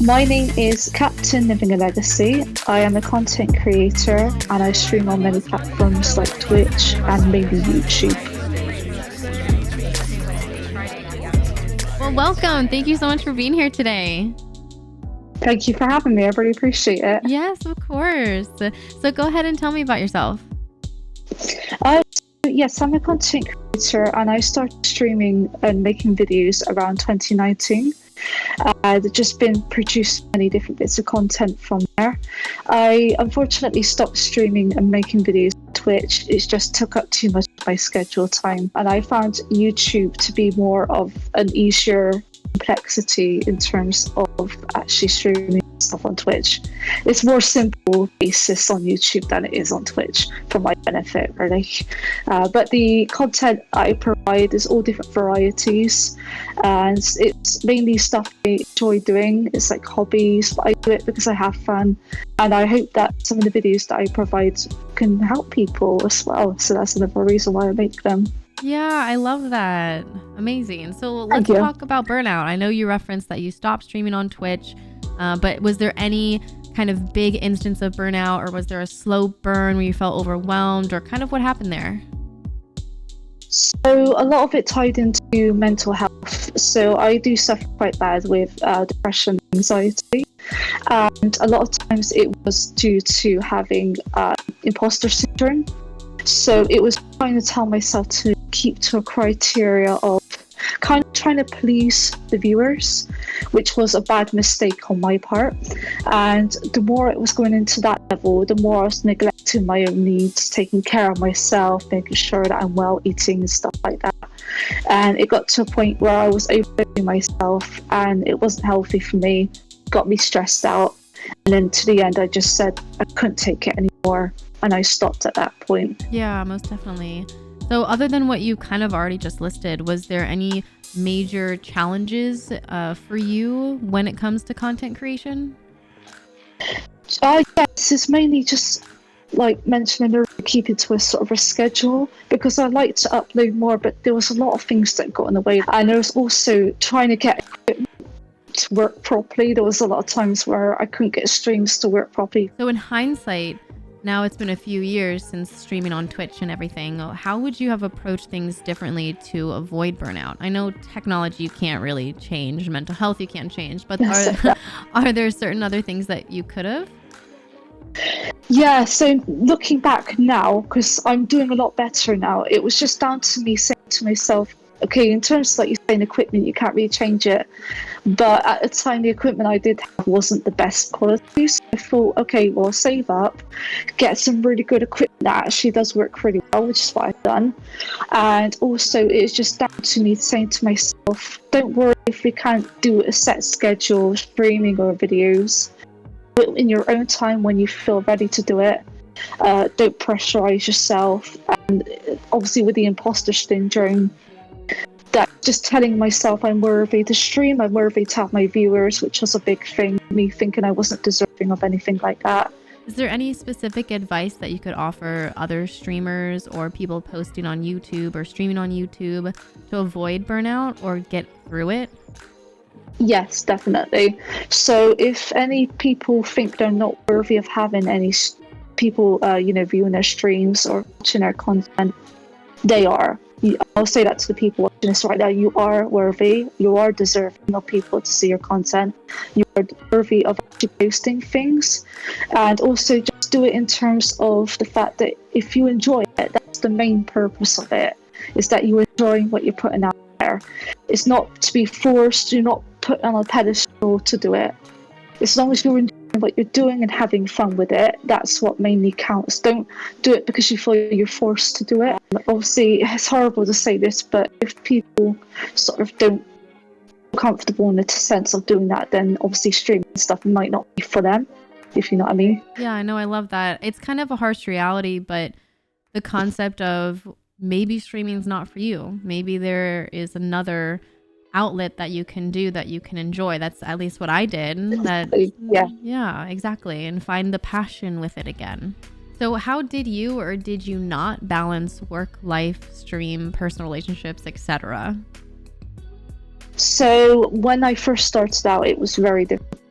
My name is Captain Living a Legacy. I am a content creator and I stream on many platforms like Twitch and maybe YouTube. Well, welcome. Thank you so much for being here today. Thank you for having me. I really appreciate it. Yes, of course. So go ahead and tell me about yourself. Yes, I'm a content creator and I started streaming and making videos around 2019. I've just been producing many different bits of content from there. I unfortunately stopped streaming and making videos on Twitch. It just took up too much of my schedule time, and I found YouTube to be more of an easier complexity in terms of actually streaming stuff on Twitch. It's more simple basis on YouTube than it is on Twitch for my benefit, really. But the content I provide is all different varieties, and it's mainly stuff I enjoy doing. It's like hobbies, but I do it because I have fun, and I hope that some of the videos that I provide can help people as well. So that's another reason why I make them. Yeah, I love that. Amazing. So let's talk about burnout. I know you referenced that you stopped streaming on Twitch, but was there any kind of big instance of burnout, or was there a slow burn where you felt overwhelmed, or kind of what happened there? So a lot of it tied into mental health. So I do suffer quite bad with depression, anxiety, and a lot of times it was due to having imposter syndrome. So it was trying to tell myself to keep to a criteria of kind of trying to please the viewers, which was a bad mistake on my part. And the more it was going into that level, the more I was neglecting my own needs, taking care of myself, making sure that I'm well, eating and stuff like that. And it got to a point where I was overdoing myself and it wasn't healthy for me, got me stressed out. And then to the end, I just said I couldn't take it anymore. And I stopped at that point. Yeah, most definitely. So other than what you kind of already just listed, was there any major challenges for you when it comes to content creation? Yes, it's mainly just like mentioning earlier, keeping to a sort of a schedule, because I like to upload more, but there was a lot of things that got in the way. And there was also trying to get equipment to work properly. There was a lot of times where I couldn't get streams to work properly. So in hindsight, now it's been a few years since streaming on Twitch and everything. How would you have approached things differently to avoid burnout? I know technology you can't really change, mental health you can't change, but are there certain other things that you could have? Yeah, so looking back now, because I'm doing a lot better now, it was just down to me saying to myself, okay, in terms of like you saying equipment, you can't really change it. But at the time, the equipment I did have wasn't the best quality. So I thought, okay, well, save up, get some really good equipment that actually does work really well, which is what I've done. And also, it's just down to me saying to myself, don't worry if we can't do a set schedule, streaming or videos. Do it in your own time when you feel ready to do it. Don't pressurize yourself. And obviously, with the imposter syndrome, that just telling myself I'm worthy to stream, I'm worthy to have my viewers, which was a big thing, me thinking I wasn't deserving of anything like that. Is there any specific advice that you could offer other streamers or people posting on YouTube or streaming on YouTube to avoid burnout or get through it? Yes, definitely. So if any people think they're not worthy of having any people, viewing their streams or watching their content, they are. I'll say that to the people watching this right now. You are worthy. You are deserving of people to see your content. You are worthy of actually posting things. And also just do it in terms of the fact that if you enjoy it, that's the main purpose of it, is that you enjoy what you're putting out there. It's not to be forced. You're not put on a pedestal to do it. As long as you're enjoying what you're doing and having fun with it, that's what mainly counts. Don't do it because you feel you're forced to do it. Obviously, it's horrible to say this, but if people sort of don't feel comfortable in the sense of doing that, then obviously streaming stuff might not be for them, if you know what I mean. Yeah, I know. I love that. It's kind of a harsh reality, but the concept of maybe streaming's not for you. Maybe there is another outlet that you can do that you can enjoy. That's at least what I did. Yeah, exactly. And find the passion with it again. So how did you or did you not balance work, life, stream, personal relationships, etc.? So when I first started out, it was very difficult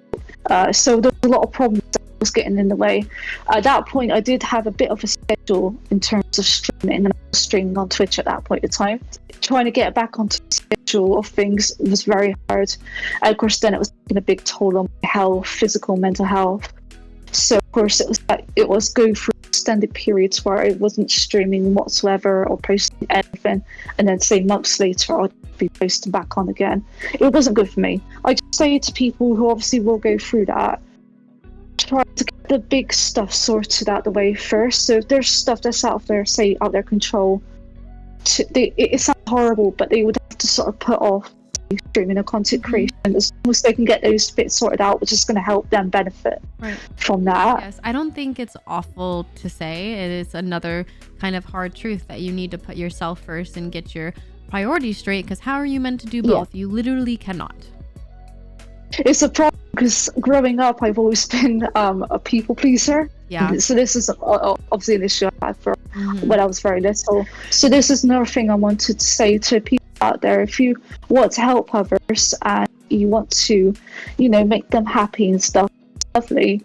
So there was a lot of problems that was getting in the way. At that point, I did have a bit of a schedule in terms of streaming, and I was streaming on Twitch at that point in time. Trying to get back onto the schedule of things was very hard. And of course, then it was taking a big toll on my health, physical, mental health. So of course, it was going through extended periods where I wasn't streaming whatsoever or posting anything, and then say months later I'd be posting back on again. It wasn't good for me. I just say to people who obviously will go through that, try to get the big stuff sorted out the way first. So if there's stuff that's out of their control, it sounds horrible, but they would have to sort of put off streaming and content creation as long as they can get those bits sorted out, which is going to help them benefit from that. Yes, I don't think it's awful to say. It is another kind of hard truth that you need to put yourself first and get your priorities straight, because how are you meant to do both? You literally cannot. It's a problem because growing up I've always been a people pleaser. So this is obviously an issue I had for when I was very little. So this is another thing I wanted to say to people out there. If you want to help others and you want to, make them happy and stuff, lovely,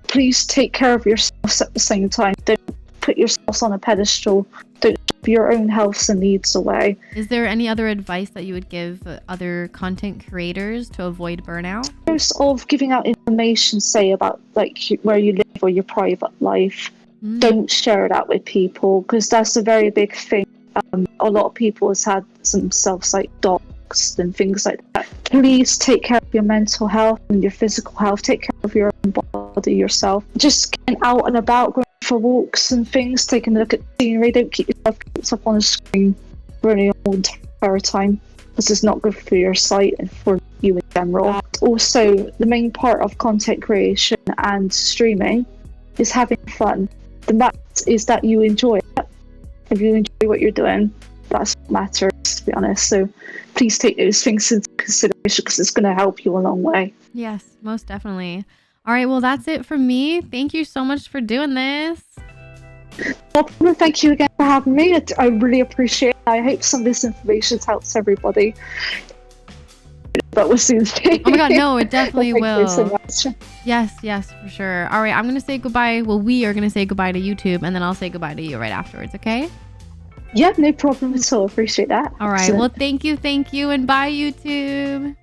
please take care of yourselves at the same time. Don't put yourselves on a pedestal. Don't give your own health and needs away. Is there any other advice that you would give other content creators to avoid burnout? There's of giving out information, say about where you live or your private life. Don't share that with people, because that's a very big thing. A lot of people has had themselves doxed and things like that. Please take care of your mental health and your physical health. Take care of your own body yourself. Just getting out and about, going for walks and things, taking a look at scenery. Don't keep yourself up on a screen for the whole entire time. This is not good for your sight and for you in general. Also, the main part of content creation and streaming is having fun. The matter is that you enjoy it. If you enjoy what you're doing, that's what matters, to be honest. So please take those things into consideration, because it's going to help you a long way. Yes, most definitely. All right, well, that's it from me. Thank you so much for doing this. Well, thank you again for having me. I really appreciate it. I hope some of this information helps everybody. But we'll soon see. Oh my God, no, it definitely will. Thank you so much. Yes, for sure. All right, I'm going to say goodbye. Well, we are going to say goodbye to YouTube, and then I'll say goodbye to you right afterwards, okay? Yeah, no problem at all. Appreciate that. All right, well, thank you, and bye, YouTube.